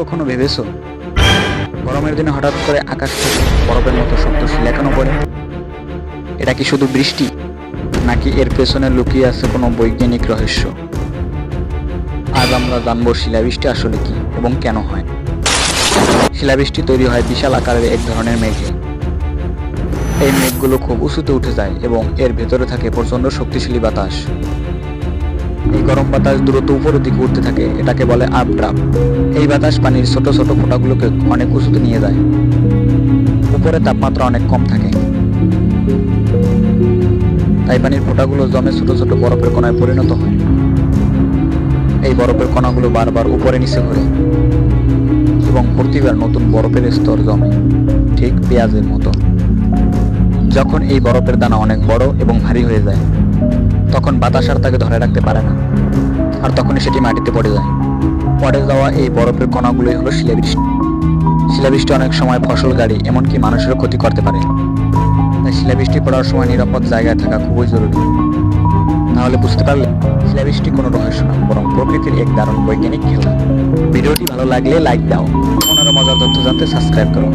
কখনো ভেবেছো গরমের দিনে হঠাৎ করে আকাশ থেকে বরফের মতো শক্ত শিলা কেন পড়ে? এটা কি শুধু বৃষ্টি, নাকি এর পেছনে লুকিয়ে আছে কোনো বৈজ্ঞানিক রহস্য? আজ আমরা জানবো শিলাবৃষ্টি আসলে কি এবং কেন হয়। শিলাবৃষ্টি তৈরি হয় বিশাল আকারের এক ধরনের মেঘে। এই মেঘগুলো খুব উঁচুতে উঠে যায় এবং এর ভেতরে থাকে প্রচণ্ড শক্তিশালী বাতাস। এই গরম বাতাস দ্রুত উপরের দিকে উঠতে থাকে, এটাকে বলে আপড্রাফট। এই বাতাস পানির ছোট ছোট ফোঁটাগুলোকে অনেক উঁচুতে নিয়ে যায়। উপরে তাপমাত্রা অনেক কম থাকে, তাই পানির ফোঁটাগুলো জমে ছোট ছোট বরফের কণায় পরিণত হয়। এই বরফের কণাগুলো বারবার উপরে নিচে ঘোরে এবং প্রতিবার নতুন বরফের স্তর জমে, ঠিক পেঁয়াজের মতো। যখন এই বরফের দানা অনেক বড় এবং ভারী হয়ে যায়, তখন বাতাস আর তাকে ধরে রাখতে পারে না, আর তখনই সেটি মাটিতে পড়ে যায়। পড়ে যাওয়া এই বরফের কণাগুলোই হলো শিলাবৃষ্টি। শিলাবৃষ্টি অনেক সময় ফসল, গাড়ি, এমনকি মানুষেরও ক্ষতি করতে পারে। তাই শিলাবৃষ্টি পড়ার সময় নিরাপদ জায়গায় থাকা খুবই জরুরি। তাহলে বুঝতে পারলে শিলাবৃষ্টি কোনো রহস্য না, বরং প্রকৃতির এক দারুণ বৈজ্ঞানিক খেলা। ভিডিওটি ভালো লাগলে লাইক দাও, এমন আরো মজার তথ্য জানতে সাবস্ক্রাইব করো।